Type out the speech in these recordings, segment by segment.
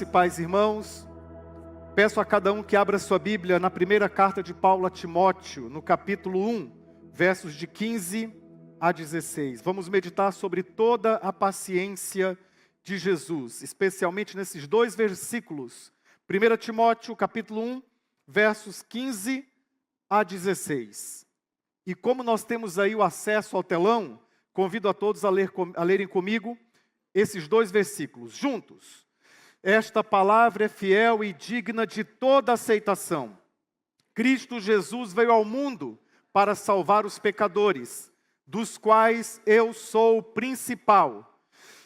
Pais, irmãos, peço a cada um que abra sua Bíblia na primeira carta de Paulo a Timóteo, no capítulo 1, versos de 15 a 16. Vamos meditar sobre toda a paciência de Jesus, especialmente nesses dois versículos. 1 Timóteo, capítulo 1, versos 15 a 16. E como nós temos aí o acesso ao telão, convido a todos a lerem comigo esses dois versículos juntos. Esta palavra é fiel e digna de toda aceitação. Cristo Jesus veio ao mundo para salvar os pecadores, dos quais eu sou o principal.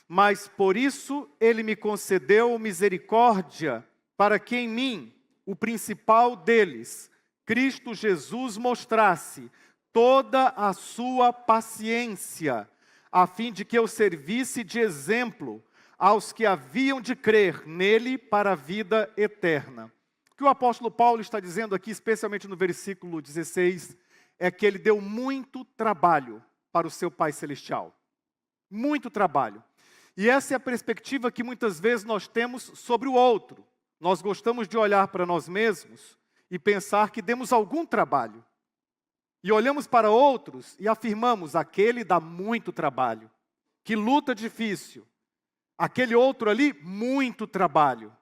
Mas por isso ele me concedeu misericórdia, para que em mim, o principal deles, Cristo Jesus, mostrasse toda a sua paciência, a fim de que eu servisse de exemplo aos que haviam de crer nele para a vida eterna. O que o apóstolo Paulo está dizendo aqui, especialmente no versículo 16, é que ele deu muito trabalho para o seu Pai Celestial. Muito trabalho. E essa é a perspectiva que muitas vezes nós temos sobre o outro. Nós gostamos de olhar para nós mesmos e pensar que demos algum trabalho. E olhamos para outros e afirmamos, aquele dá muito trabalho. Que luta difícil. Aquele outro ali, muito trabalho.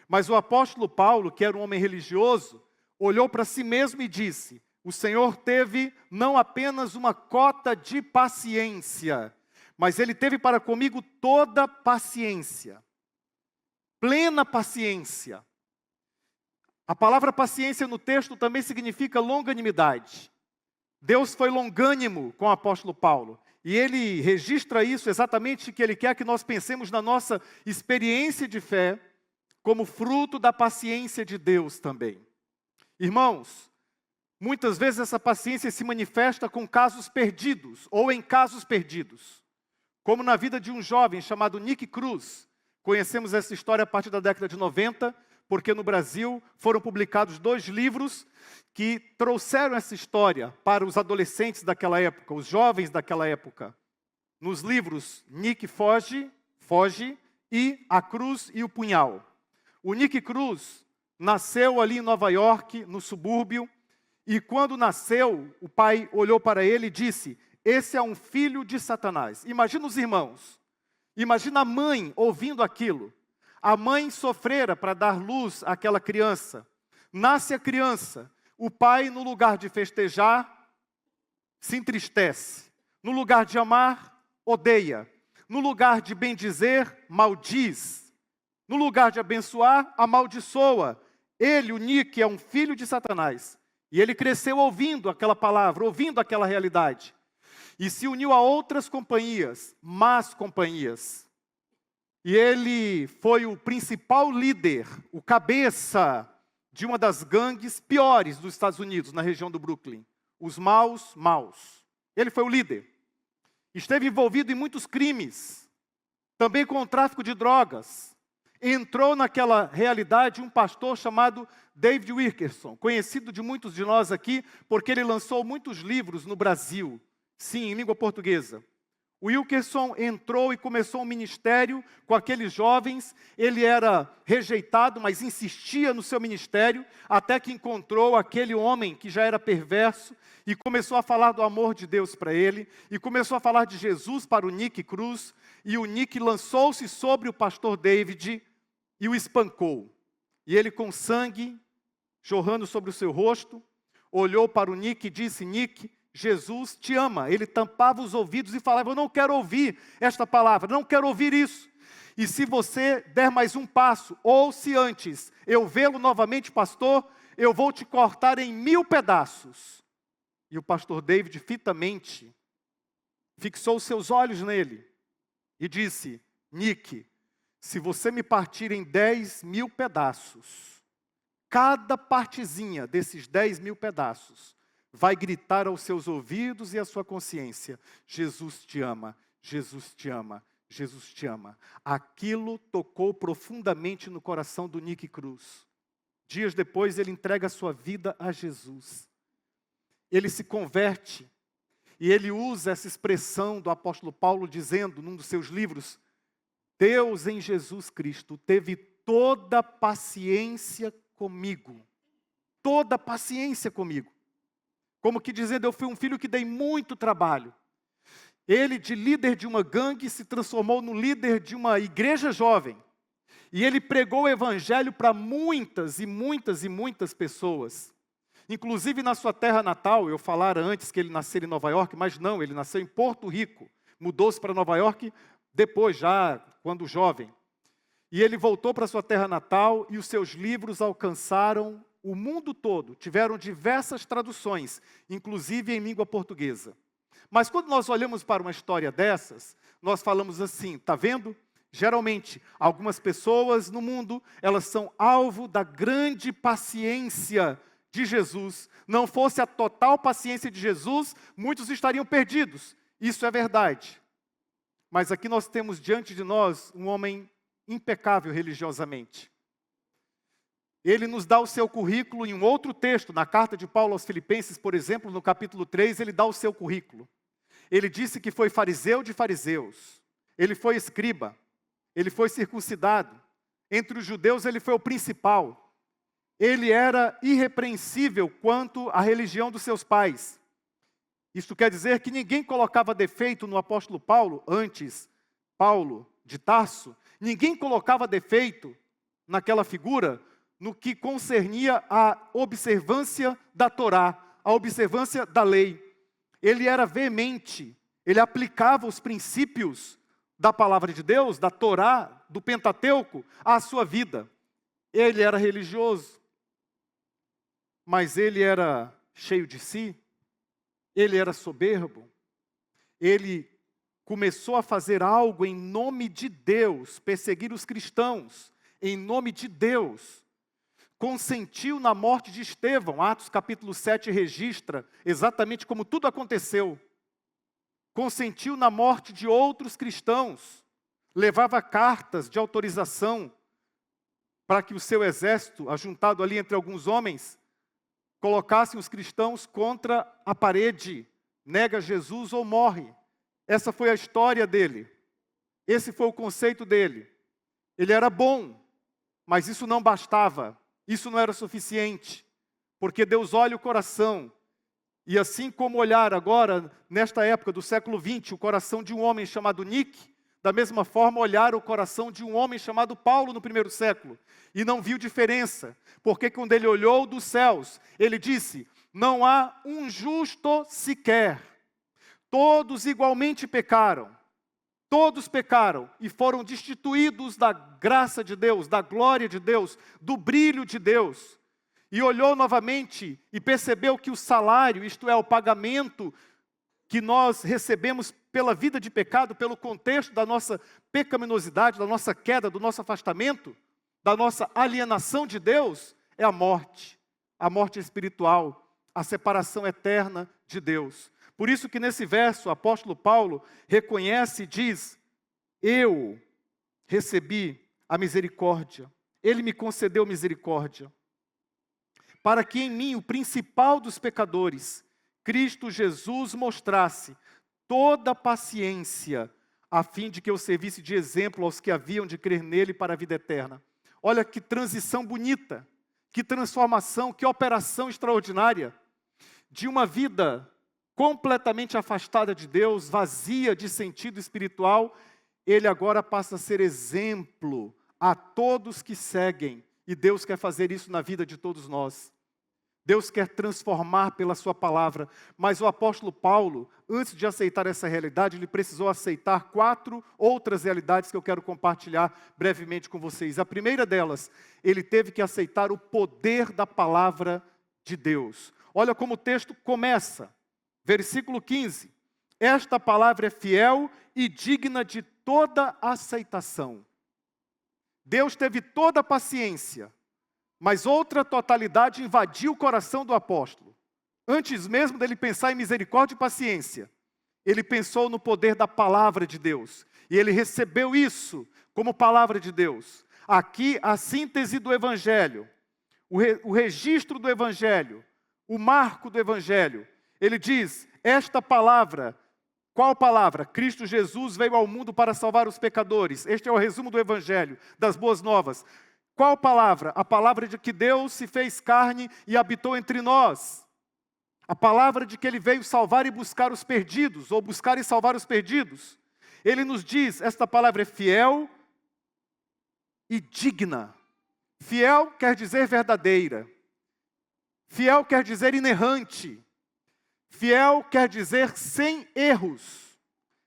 Mas o apóstolo Paulo, que era um homem religioso, olhou para si mesmo e disse, o Senhor teve não apenas uma cota de paciência, mas Ele teve para comigo toda paciência. Plena paciência. A palavra paciência no texto também significa longanimidade. Deus foi longânimo com o apóstolo Paulo. E ele registra isso exatamente que ele quer que nós pensemos na nossa experiência de fé como fruto da paciência de Deus também. Irmãos, muitas vezes essa paciência se manifesta com casos perdidos ou em casos perdidos. Como na vida de um jovem chamado Nick Cruz. Conhecemos essa história a partir da década de 90, porque no Brasil foram publicados 2 livros que trouxeram essa história para os adolescentes daquela época, os jovens daquela época. Nos livros Nick Foge e A Cruz e o Punhal. O Nick Cruz nasceu ali em Nova York, no subúrbio, e quando nasceu, o pai olhou para ele e disse, esse é um filho de Satanás. Imagina os irmãos, imagina a mãe ouvindo aquilo. A mãe sofrera para dar luz àquela criança. Nasce a criança. O pai, no lugar de festejar, se entristece. No lugar de amar, odeia. No lugar de bendizer, maldiz. No lugar de abençoar, amaldiçoa. Ele, o Nick, é um filho de Satanás. E ele cresceu ouvindo aquela palavra, ouvindo aquela realidade. E se uniu a outras companhias, más companhias. E ele foi o principal líder, o cabeça de uma das gangues piores dos Estados Unidos, na região do Brooklyn. Os maus. Ele foi o líder. Esteve envolvido em muitos crimes, também com o tráfico de drogas. Entrou naquela realidade um pastor chamado David Wilkerson, conhecido de muitos de nós aqui, porque ele lançou muitos livros no Brasil, sim, em língua portuguesa. O Wilkerson entrou e começou um ministério com aqueles jovens. Ele era rejeitado, mas insistia no seu ministério, até que encontrou aquele homem que já era perverso e começou a falar do amor de Deus para ele, e começou a falar de Jesus para o Nick Cruz, e o Nick lançou-se sobre o pastor David e o espancou. E ele, com sangue jorrando sobre o seu rosto, olhou para o Nick e disse, Nick, Jesus te ama. Ele tampava os ouvidos e falava, eu não quero ouvir esta palavra, não quero ouvir isso. E se você der mais um passo, ou se antes eu vê-lo novamente, pastor, eu vou te cortar em 1000 pedaços. E o pastor David fitamente fixou os seus olhos nele e disse, Nick, se você me partir em 10.000 pedaços, cada partezinha desses 10.000 pedaços vai gritar aos seus ouvidos e à sua consciência, Jesus te ama, Jesus te ama, Jesus te ama. Aquilo tocou profundamente no coração do Nick Cruz. Dias depois ele entrega a sua vida a Jesus. Ele se converte e ele usa essa expressão do apóstolo Paulo dizendo num dos seus livros, Deus em Jesus Cristo teve toda paciência comigo. Toda paciência comigo. Como que dizendo, eu fui um filho que dei muito trabalho. Ele, de líder de uma gangue, se transformou no líder de uma igreja jovem. E ele pregou o evangelho para muitas e muitas e muitas pessoas. Inclusive na sua terra natal, eu falara antes que ele nasceu em Nova York, mas não, ele nasceu em Porto Rico. Mudou-se para Nova York depois, já quando jovem. E ele voltou para sua terra natal e os seus livros alcançaram o mundo todo. Tiveram diversas traduções, inclusive em língua portuguesa. Mas quando nós olhamos para uma história dessas, nós falamos assim, tá vendo? Geralmente, algumas pessoas no mundo, elas são alvo da grande paciência de Jesus. Não fosse a total paciência de Jesus, muitos estariam perdidos. Isso é verdade. Mas aqui nós temos diante de nós um homem impecável religiosamente. Ele nos dá o seu currículo em um outro texto, na carta de Paulo aos Filipenses, por exemplo, no capítulo 3, ele dá o seu currículo. Ele disse que foi fariseu de fariseus, ele foi escriba, ele foi circuncidado, entre os judeus ele foi o principal, ele era irrepreensível quanto à religião dos seus pais. Isso quer dizer que ninguém colocava defeito no apóstolo Paulo, antes Paulo de Tarso, ninguém colocava defeito naquela figura no que concernia à observância da Torá, a observância da lei. Ele era veemente, ele aplicava os princípios da palavra de Deus, da Torá, do Pentateuco, à sua vida. Ele era religioso, mas ele era cheio de si, ele era soberbo, ele começou a fazer algo em nome de Deus, perseguir os cristãos, em nome de Deus. Consentiu na morte de Estevão, Atos capítulo 7 registra exatamente como tudo aconteceu. Consentiu na morte de outros cristãos, levava cartas de autorização para que o seu exército, ajuntado ali entre alguns homens, colocassem os cristãos contra a parede, nega Jesus ou morre. Essa foi a história dele, esse foi o conceito dele. Ele era bom, mas isso não bastava. Isso não era suficiente, porque Deus olha o coração. E assim como olhar agora, nesta época do século XX, o coração de um homem chamado Nick, da mesma forma olhar o coração de um homem chamado Paulo no primeiro século. E não viu diferença, porque quando ele olhou dos céus, ele disse, não há um justo sequer. Todos igualmente pecaram. Todos pecaram e foram destituídos da graça de Deus, da glória de Deus, do brilho de Deus. E olhou novamente e percebeu que o salário, isto é, o pagamento que nós recebemos pela vida de pecado, pelo contexto da nossa pecaminosidade, da nossa queda, do nosso afastamento, da nossa alienação de Deus, é a morte espiritual, a separação eterna de Deus. Por isso que nesse verso o apóstolo Paulo reconhece e diz, eu recebi a misericórdia, ele me concedeu misericórdia, para que em mim, o principal dos pecadores, Cristo Jesus mostrasse toda a paciência, a fim de que eu servisse de exemplo aos que haviam de crer nele para a vida eterna. Olha que transição bonita, que transformação, que operação extraordinária, de uma vida completamente afastada de Deus, vazia de sentido espiritual, ele agora passa a ser exemplo a todos que seguem. E Deus quer fazer isso na vida de todos nós. Deus quer transformar pela sua palavra. Mas o apóstolo Paulo, antes de aceitar essa realidade, ele precisou aceitar 4 outras realidades que eu quero compartilhar brevemente com vocês. A primeira delas, ele teve que aceitar o poder da palavra de Deus. Olha como o texto começa. Versículo 15, esta palavra é fiel e digna de toda aceitação. Deus teve toda a paciência, mas outra totalidade invadiu o coração do apóstolo. Antes mesmo dele pensar em misericórdia e paciência, ele pensou no poder da palavra de Deus. E ele recebeu isso como palavra de Deus. Aqui a síntese do Evangelho, o registro do Evangelho, o marco do Evangelho. Ele diz, esta palavra, qual palavra? Cristo Jesus veio ao mundo para salvar os pecadores. Este é o resumo do Evangelho, das boas novas. Qual palavra? A palavra de que Deus se fez carne e habitou entre nós. A palavra de que Ele veio salvar e buscar os perdidos, ou buscar e salvar os perdidos. Ele nos diz, esta palavra é fiel e digna. Fiel quer dizer verdadeira. Fiel quer dizer inerrante. Fiel quer dizer sem erros.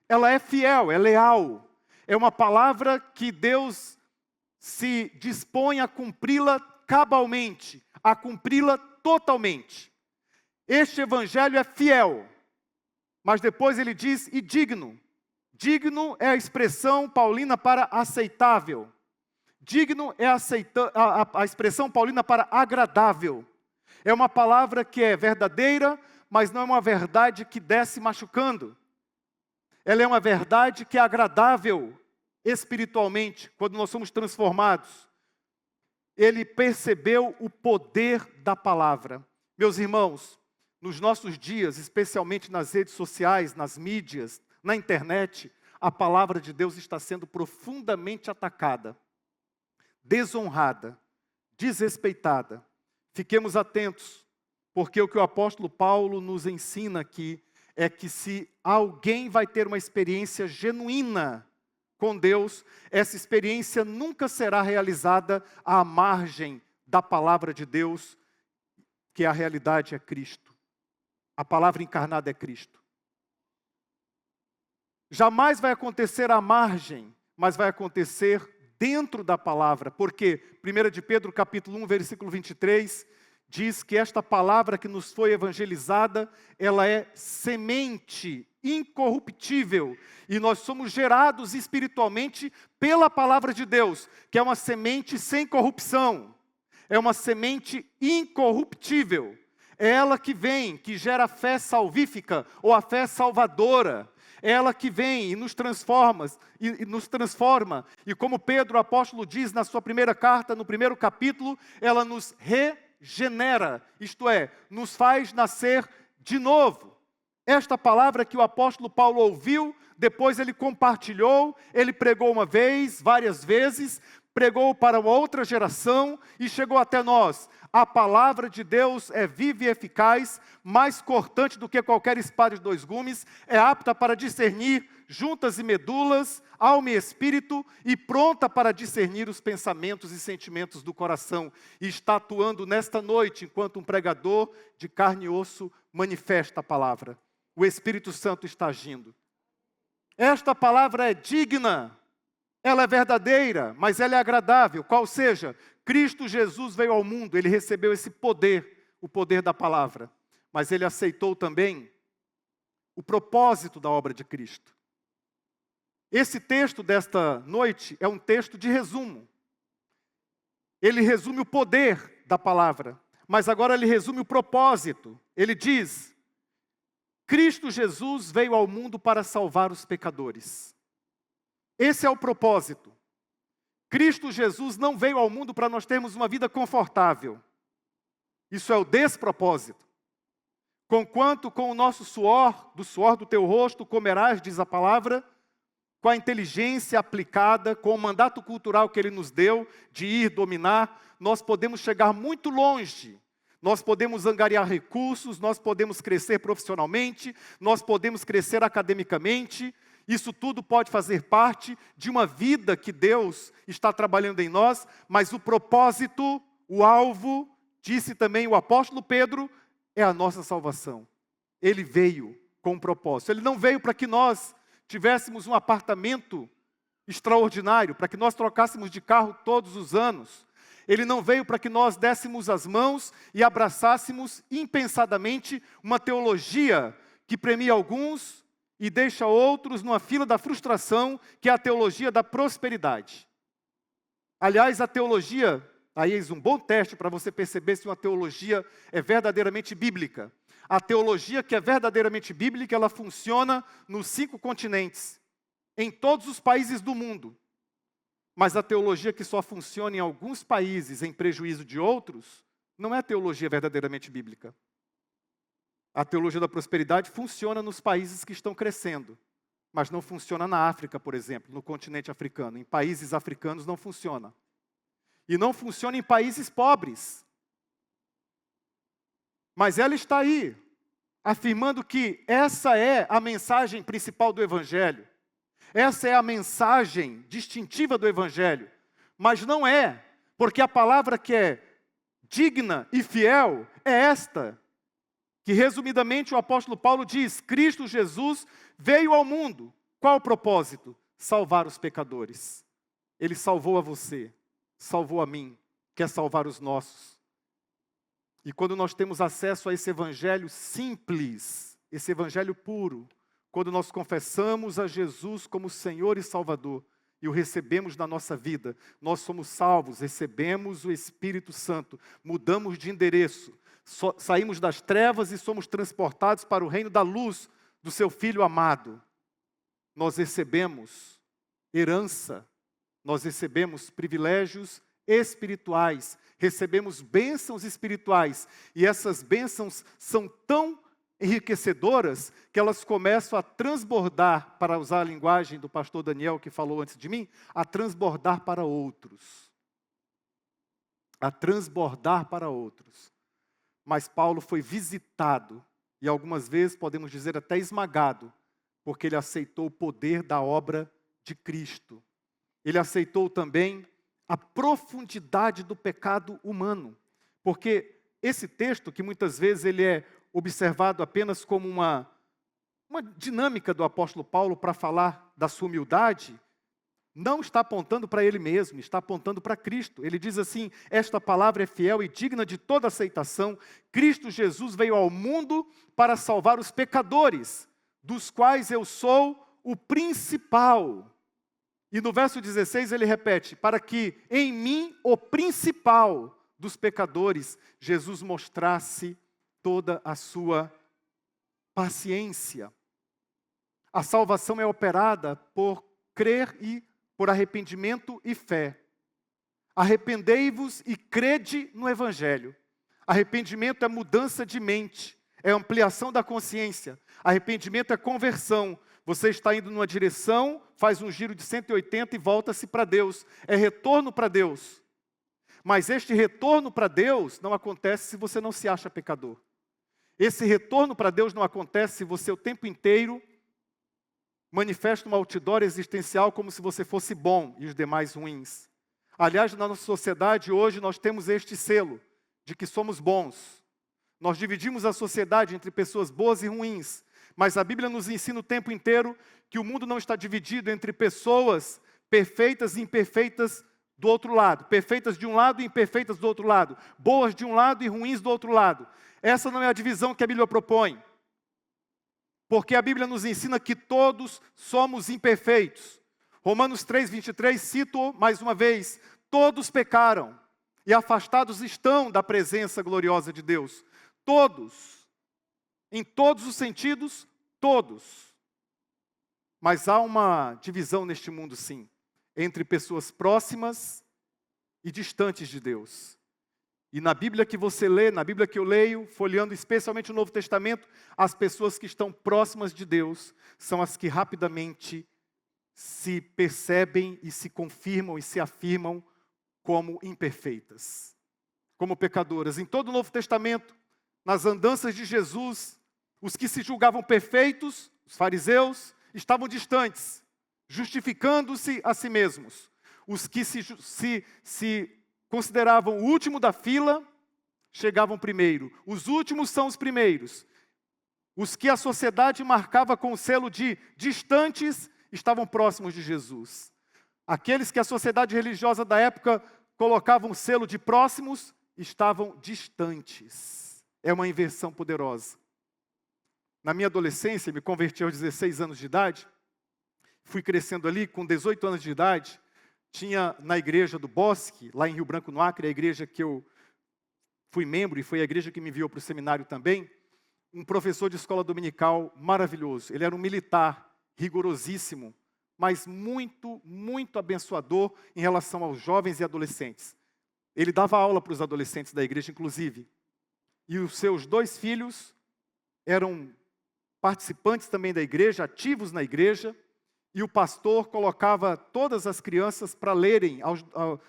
Ela é fiel, é leal. É uma palavra que Deus se dispõe a cumpri-la cabalmente, a cumpri-la totalmente. Este evangelho é fiel, mas depois ele diz e digno. Digno é a expressão paulina para aceitável. Digno é a expressão paulina para agradável. É uma palavra que é verdadeira, mas não é uma verdade que desce machucando. Ela é uma verdade que é agradável espiritualmente, quando nós somos transformados. Ele percebeu o poder da palavra. Meus irmãos, nos nossos dias, especialmente nas redes sociais, nas mídias, na internet, a palavra de Deus está sendo profundamente atacada, desonrada, desrespeitada. Fiquemos atentos, porque o que o apóstolo Paulo nos ensina aqui é que se alguém vai ter uma experiência genuína com Deus, essa experiência nunca será realizada à margem da palavra de Deus, que a realidade é Cristo. A palavra encarnada é Cristo. Jamais vai acontecer à margem, mas vai acontecer dentro da palavra, porque 1 de Pedro capítulo 1, versículo 23, diz que esta palavra que nos foi evangelizada, ela é semente incorruptível, e nós somos gerados espiritualmente pela palavra de Deus, que é uma semente sem corrupção, é uma semente incorruptível, é ela que vem, que gera a fé salvífica, ou a fé salvadora, é ela que vem e nos transforma, e como Pedro, o apóstolo, diz na sua primeira carta, no primeiro capítulo, ela nos regenera, isto é, nos faz nascer de novo. Esta palavra que o apóstolo Paulo ouviu, depois ele compartilhou, ele pregou uma vez, várias vezes, pregou para uma outra geração e chegou até nós. A palavra de Deus é viva e eficaz, mais cortante do que qualquer espada de dois gumes, é apta para discernir juntas e medulas, alma e espírito, e pronta para discernir os pensamentos e sentimentos do coração. E está atuando nesta noite, enquanto um pregador de carne e osso manifesta a palavra. O Espírito Santo está agindo. Esta palavra é digna, ela é verdadeira, mas ela é agradável. Qual seja, Cristo Jesus veio ao mundo, ele recebeu esse poder, o poder da palavra. Mas ele aceitou também o propósito da obra de Cristo. Esse texto desta noite é um texto de resumo. Ele resume o poder da palavra, mas agora ele resume o propósito. Ele diz: Cristo Jesus veio ao mundo para salvar os pecadores. Esse é o propósito. Cristo Jesus não veio ao mundo para nós termos uma vida confortável. Isso é o despropósito. Conquanto com o nosso suor, do suor do teu rosto comerás, diz a palavra, com a inteligência aplicada, com o mandato cultural que Ele nos deu, de ir dominar, nós podemos chegar muito longe. Nós podemos angariar recursos, nós podemos crescer profissionalmente, nós podemos crescer academicamente. Isso tudo pode fazer parte de uma vida que Deus está trabalhando em nós, mas o propósito, o alvo, disse também o apóstolo Pedro, é a nossa salvação. Ele veio com um propósito. Ele não veio para que nós tivéssemos um apartamento extraordinário, para que nós trocássemos de carro todos os anos. Ele não veio para que nós dessemos as mãos e abraçássemos impensadamente uma teologia que premia alguns e deixa outros numa fila da frustração, que é a teologia da prosperidade. Aliás, a teologia, aí eis um bom teste para você perceber se uma teologia é verdadeiramente bíblica. A teologia que é verdadeiramente bíblica, ela funciona nos 5 continentes, em todos os países do mundo. Mas a teologia que só funciona em alguns países em prejuízo de outros, não é teologia verdadeiramente bíblica. A teologia da prosperidade funciona nos países que estão crescendo, mas não funciona na África, por exemplo, no continente africano. Em países africanos não funciona. E não funciona em países pobres. Mas ela está aí, afirmando que essa é a mensagem principal do Evangelho. Essa é a mensagem distintiva do Evangelho. Mas não é, porque a palavra que é digna e fiel é esta, que resumidamente o apóstolo Paulo diz: Cristo Jesus veio ao mundo. Qual o propósito? Salvar os pecadores. Ele salvou a você, salvou a mim, quer salvar os nossos. E quando nós temos acesso a esse evangelho simples, esse evangelho puro, quando nós confessamos a Jesus como Senhor e Salvador e o recebemos na nossa vida, nós somos salvos, recebemos o Espírito Santo, mudamos de endereço, saímos das trevas e somos transportados para o reino da luz do seu Filho amado. Nós recebemos herança, nós recebemos privilégios espirituais, recebemos bênçãos espirituais, e essas bênçãos são tão enriquecedoras que elas começam a transbordar, para usar a linguagem do pastor Daniel que falou antes de mim, a transbordar para outros. A transbordar para outros. Mas Paulo foi visitado, e algumas vezes podemos dizer até esmagado, porque ele aceitou o poder da obra de Cristo. Ele aceitou também a profundidade do pecado humano. Porque esse texto, que muitas vezes ele é observado apenas como uma dinâmica do apóstolo Paulo para falar da sua humildade, não está apontando para ele mesmo, está apontando para Cristo. Ele diz assim: esta palavra é fiel e digna de toda aceitação. Cristo Jesus veio ao mundo para salvar os pecadores, dos quais eu sou o principal. E no verso 16 ele repete: para que em mim, o principal dos pecadores, Jesus mostrasse toda a sua paciência. A salvação é operada por crer e por arrependimento e fé. Arrependei-vos e crede no Evangelho. Arrependimento é mudança de mente, é ampliação da consciência. Arrependimento é conversão. Você está indo numa direção, faz um giro de 180 e volta-se para Deus. É retorno para Deus. Mas este retorno para Deus não acontece se você não se acha pecador. Esse retorno para Deus não acontece se você o tempo inteiro manifesta uma outdoor existencial como se você fosse bom e os demais ruins. Aliás, na nossa sociedade hoje nós temos este selo de que somos bons. Nós dividimos a sociedade entre pessoas boas e ruins, mas a Bíblia nos ensina o tempo inteiro que o mundo não está dividido entre pessoas perfeitas e imperfeitas do outro lado, perfeitas de um lado e imperfeitas do outro lado, boas de um lado e ruins do outro lado. Essa não é a divisão que a Bíblia propõe. Porque a Bíblia nos ensina que todos somos imperfeitos. Romanos 3:23, cito mais uma vez: todos pecaram e afastados estão da presença gloriosa de Deus. Todos, em todos os sentidos, todos. Mas há uma divisão neste mundo, sim, entre pessoas próximas e distantes de Deus. E na Bíblia que você lê, na Bíblia que eu leio, folheando especialmente o Novo Testamento, as pessoas que estão próximas de Deus são as que rapidamente se percebem e se confirmam e se afirmam como imperfeitas, como pecadoras. Em todo o Novo Testamento, nas andanças de Jesus, os que se julgavam perfeitos, os fariseus, estavam distantes, justificando-se a si mesmos. Os que se consideravam o último da fila, chegavam primeiro. Os últimos são os primeiros. Os que a sociedade marcava com o selo de distantes, estavam próximos de Jesus. Aqueles que a sociedade religiosa da época colocavam o selo de próximos, estavam distantes. É uma inversão poderosa. Na minha adolescência, me converti aos 16 anos de idade, fui crescendo ali, com 18 anos de idade, tinha na igreja do Bosque, lá em Rio Branco, no Acre, a igreja que eu fui membro, e foi a igreja que me enviou para o seminário também, um professor de escola dominical maravilhoso. Ele era um militar, rigorosíssimo, mas muito, muito abençoador em relação aos jovens e adolescentes. Ele dava aula para os adolescentes da igreja, inclusive. E os seus 2 filhos eram participantes também da igreja, ativos na igreja, e o pastor colocava todas as crianças para lerem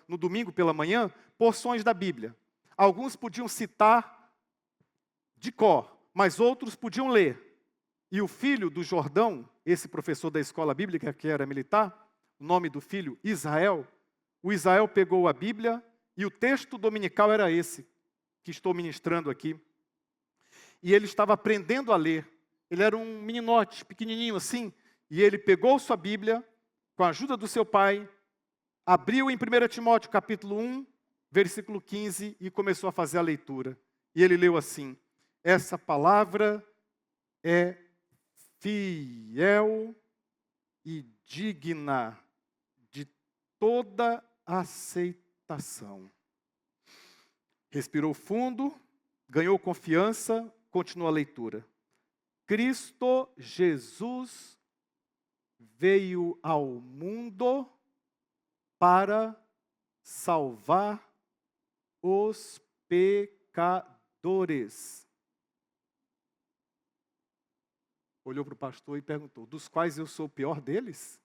no domingo pela manhã porções da Bíblia. Alguns podiam citar de cor, mas outros podiam ler. E o filho do Jordão, esse professor da escola bíblica que era militar, o nome do filho Israel, o Israel pegou a Bíblia e o texto dominical era esse que estou ministrando aqui. E ele estava aprendendo a ler. Ele era um meninote, pequenininho assim, e ele pegou sua Bíblia, com a ajuda do seu pai, abriu em 1 Timóteo capítulo 1, versículo 15, e começou a fazer a leitura. E ele leu assim: essa palavra é fiel e digna de toda aceitação. Respirou fundo, ganhou confiança, continuou a leitura. Cristo Jesus veio ao mundo para salvar os pecadores. Olhou para o pastor e perguntou: dos quais eu sou o pior deles?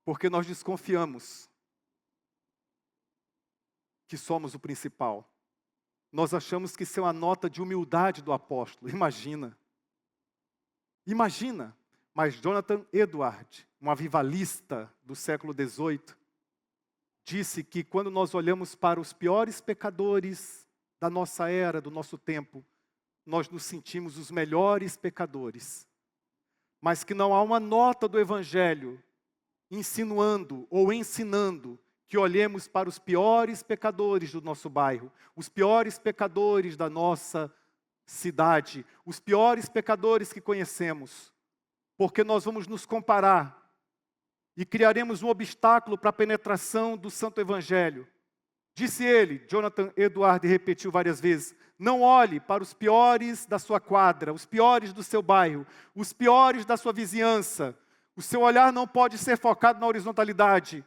Porque nós desconfiamos que somos o principal. Nós achamos que isso é uma nota de humildade do apóstolo. Imagina. Mas Jonathan Edwards, um avivalista do século XVIII, disse que quando nós olhamos para os piores pecadores da nossa era, do nosso tempo, nós nos sentimos os melhores pecadores. Mas que não há uma nota do Evangelho insinuando ou ensinando que olhemos para os piores pecadores do nosso bairro, os piores pecadores da nossa cidade, os piores pecadores que conhecemos, porque nós vamos nos comparar e criaremos um obstáculo para a penetração do Santo Evangelho. Disse ele, Jonathan Edwards repetiu várias vezes: não olhe para os piores da sua quadra, os piores do seu bairro, os piores da sua vizinhança. O seu olhar não pode ser focado na horizontalidade.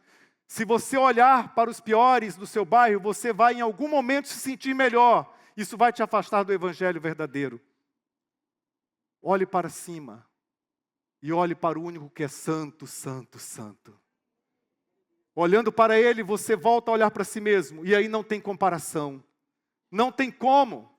Se você olhar para os piores do seu bairro, você vai em algum momento se sentir melhor. Isso vai te afastar do Evangelho verdadeiro. Olhe para cima e olhe para o único que é santo, santo, santo. Olhando para Ele, você volta a olhar para si mesmo, e aí não tem comparação. Não tem como.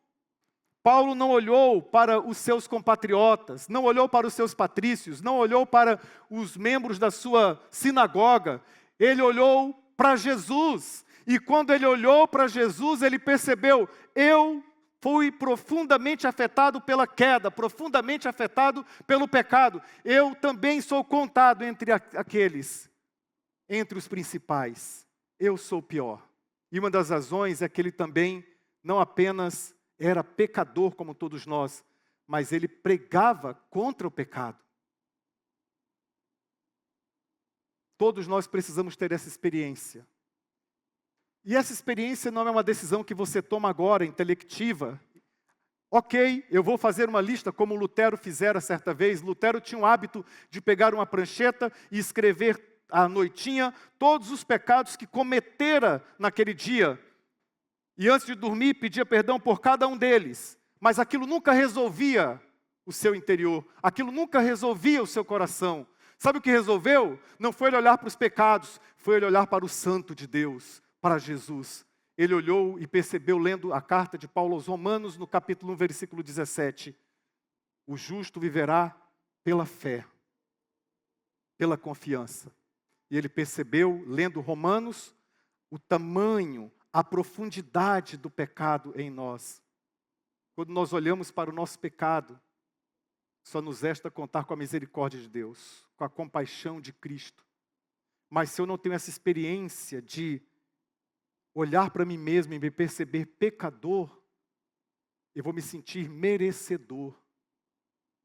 Paulo não olhou para os seus compatriotas, não olhou para os seus patrícios, não olhou para os membros da sua sinagoga. Ele olhou para Jesus. E quando ele olhou para Jesus, ele percebeu: eu fui profundamente afetado pela queda, profundamente afetado pelo pecado. Eu também sou contado entre aqueles, entre os principais. Eu sou o pior. E uma das razões é que ele também não apenas era pecador como todos nós, mas ele pregava contra o pecado. Todos nós precisamos ter essa experiência. E essa experiência não é uma decisão que você toma agora, intelectiva. Ok, eu vou fazer uma lista como Lutero fizera certa vez. Lutero tinha o hábito de pegar uma prancheta e escrever à noitinha todos os pecados que cometera naquele dia. E antes de dormir, pedia perdão por cada um deles. Mas aquilo nunca resolvia o seu interior. Aquilo nunca resolvia o seu coração. Sabe o que resolveu? Não foi ele olhar para os pecados, foi ele olhar para o santo de Deus, para Jesus. Ele olhou e percebeu, lendo a carta de Paulo aos Romanos, no capítulo 1, versículo 17. O justo viverá pela fé, pela confiança. E ele percebeu, lendo Romanos, o tamanho, a profundidade do pecado em nós. Quando nós olhamos para o nosso pecado, só nos resta contar com a misericórdia de Deus, com a compaixão de Cristo. Mas se eu não tenho essa experiência de olhar para mim mesmo e me perceber pecador, eu vou me sentir merecedor.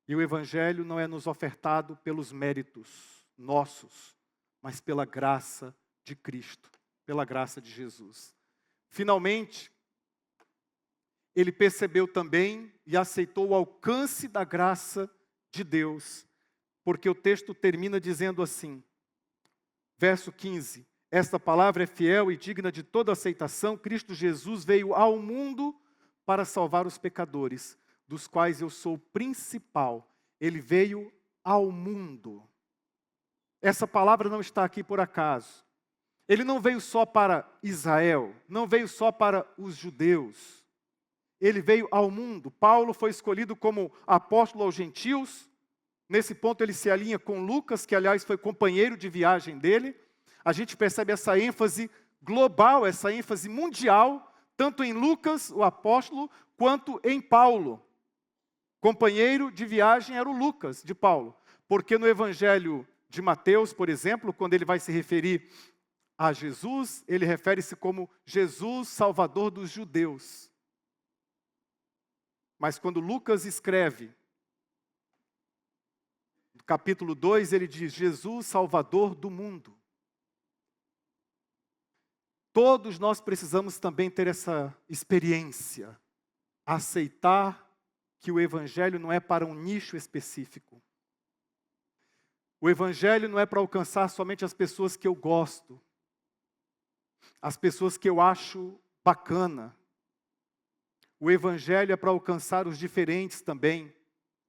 E o Evangelho não é nos ofertado pelos méritos nossos, mas pela graça de Cristo, pela graça de Jesus. Finalmente, ele percebeu também e aceitou o alcance da graça de Deus, porque o texto termina dizendo assim, verso 15, esta palavra é fiel e digna de toda aceitação, Cristo Jesus veio ao mundo para salvar os pecadores, dos quais eu sou o principal. Ele veio ao mundo. Essa palavra não está aqui por acaso. Ele não veio só para Israel, não veio só para os judeus. Ele veio ao mundo. Paulo foi escolhido como apóstolo aos gentios. Nesse ponto ele se alinha com Lucas, que aliás foi companheiro de viagem dele. A gente percebe essa ênfase global, essa ênfase mundial, tanto em Lucas, o apóstolo, quanto em Paulo. Companheiro de viagem era o Lucas, de Paulo. Porque no Evangelho de Mateus, por exemplo, quando ele vai se referir a Jesus, ele refere-se como Jesus, Salvador dos judeus. Mas quando Lucas escreve, no capítulo 2, ele diz, Jesus, Salvador do mundo. Todos nós precisamos também ter essa experiência, aceitar que o Evangelho não é para um nicho específico. O Evangelho não é para alcançar somente as pessoas que eu gosto, as pessoas que eu acho bacana. O Evangelho é para alcançar os diferentes também,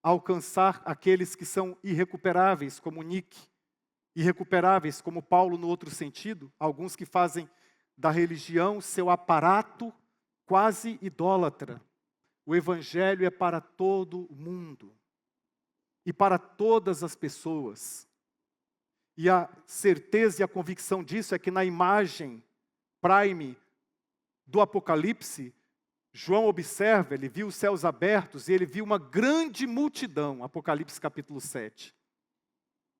alcançar aqueles que são irrecuperáveis, como Nick, irrecuperáveis, como Paulo no outro sentido, alguns que fazem da religião seu aparato quase idólatra. O Evangelho é para todo mundo e para todas as pessoas. E a certeza e a convicção disso é que na imagem prime do Apocalipse, João observa, ele viu os céus abertos e ele viu uma grande multidão, Apocalipse capítulo 7.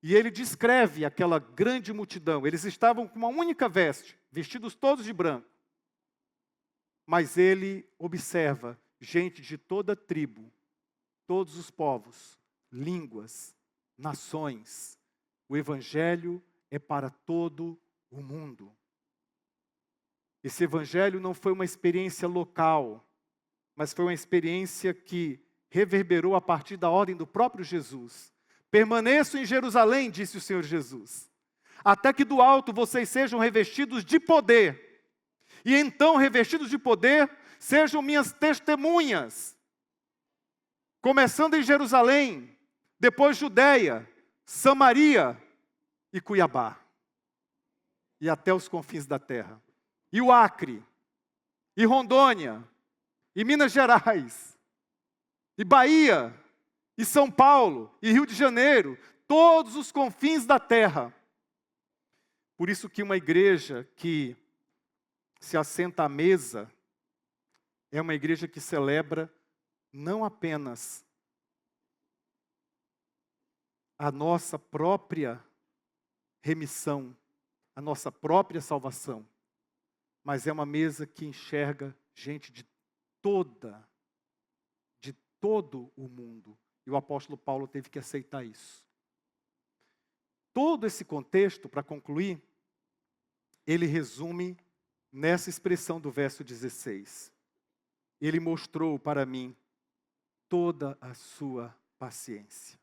E ele descreve aquela grande multidão. Eles estavam com uma única veste, vestidos todos de branco. Mas ele observa gente de toda tribo, todos os povos, línguas, nações. O Evangelho é para todo o mundo. Esse Evangelho não foi uma experiência local, mas foi uma experiência que reverberou a partir da ordem do próprio Jesus. Permaneçam em Jerusalém, disse o Senhor Jesus, até que do alto vocês sejam revestidos de poder. E então, revestidos de poder, sejam minhas testemunhas. Começando em Jerusalém, depois Judeia, Samaria e Cuiabá. E até os confins da terra. E o Acre, e Rondônia, e Minas Gerais, e Bahia, e São Paulo, e Rio de Janeiro, todos os confins da terra. Por isso que uma igreja que se assenta à mesa é uma igreja que celebra não apenas a nossa própria remissão, a nossa própria salvação, mas é uma mesa que enxerga gente de todo o mundo. E o apóstolo Paulo teve que aceitar isso. Todo esse contexto, para concluir, ele resume nessa expressão do verso 16. Ele mostrou para mim toda a sua paciência.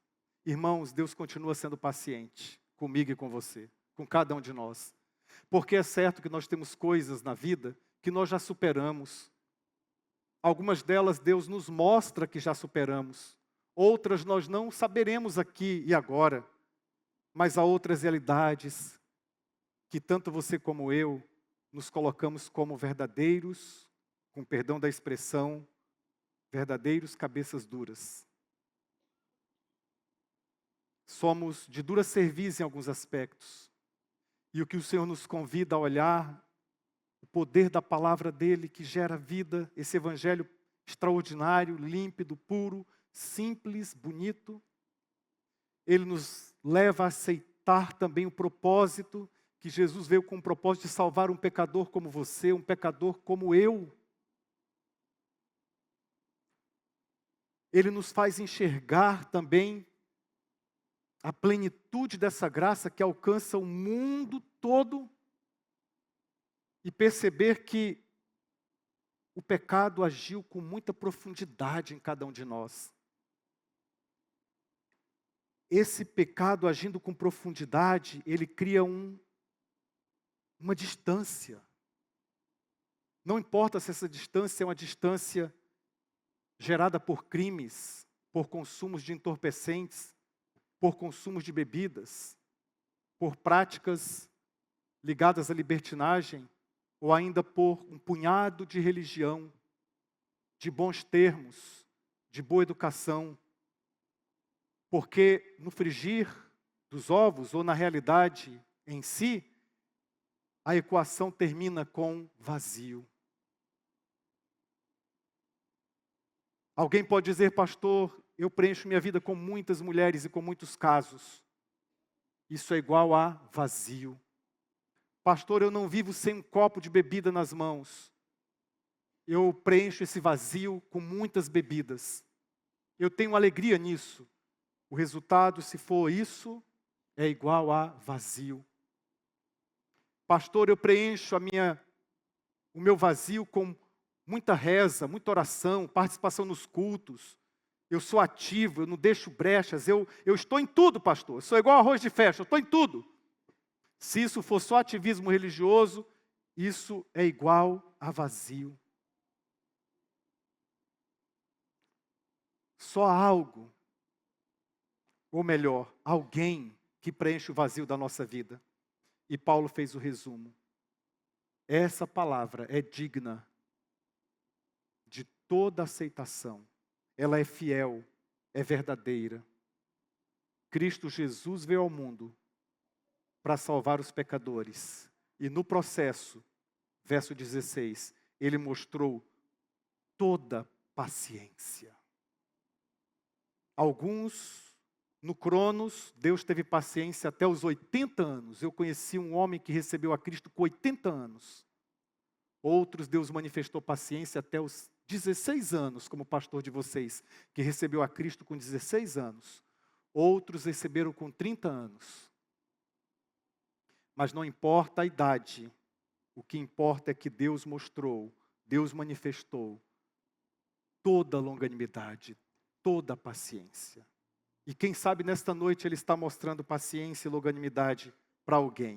Irmãos, Deus continua sendo paciente comigo e com você, com cada um de nós. Porque é certo que nós temos coisas na vida que nós já superamos. Algumas delas Deus nos mostra que já superamos. Outras nós não saberemos aqui e agora. Mas há outras realidades que tanto você como eu nos colocamos como verdadeiros, com perdão da expressão, verdadeiros cabeças duras. Somos de dura cerviz em alguns aspectos. E o que o Senhor nos convida a olhar, o poder da palavra dEle que gera vida, esse evangelho extraordinário, límpido, puro, simples, bonito. Ele nos leva a aceitar também o propósito, que Jesus veio com o propósito de salvar um pecador como você, um pecador como eu. Ele nos faz enxergar também a plenitude dessa graça que alcança o mundo todo e perceber que o pecado agiu com muita profundidade em cada um de nós. Esse pecado agindo com profundidade, ele cria uma distância. Não importa se essa distância é uma distância gerada por crimes, por consumos de entorpecentes, por consumos de bebidas, por práticas ligadas à libertinagem, ou ainda por um punhado de religião, de bons termos, de boa educação. Porque no frigir dos ovos, ou na realidade em si, a equação termina com vazio. Alguém pode dizer, pastor, eu preencho minha vida com muitas mulheres e com muitos casos. Isso é igual a vazio. Pastor, eu não vivo sem um copo de bebida nas mãos. Eu preencho esse vazio com muitas bebidas. Eu tenho alegria nisso. O resultado, se for isso, é igual a vazio. Pastor, eu preencho o meu vazio com muita reza, muita oração, participação nos cultos. Eu sou ativo, eu não deixo brechas, eu estou em tudo, pastor. Eu sou igual arroz de festa, eu estou em tudo. Se isso for só ativismo religioso, isso é igual a vazio. Só algo, ou melhor, alguém que preenche o vazio da nossa vida. E Paulo fez o resumo. Essa palavra é digna de toda aceitação. Ela é fiel, é verdadeira. Cristo Jesus veio ao mundo para salvar os pecadores. E no processo, verso 16, ele mostrou toda paciência. Alguns, no Cronos, Deus teve paciência até os 80 anos. Eu conheci um homem que recebeu a Cristo com 80 anos. Outros, Deus manifestou paciência até os 16 anos, como pastor de vocês, que recebeu a Cristo com 16 anos. Outros receberam com 30 anos. Mas não importa a idade, o que importa é que Deus mostrou, Deus manifestou toda a longanimidade, toda a paciência. E quem sabe nesta noite Ele está mostrando paciência e longanimidade para alguém.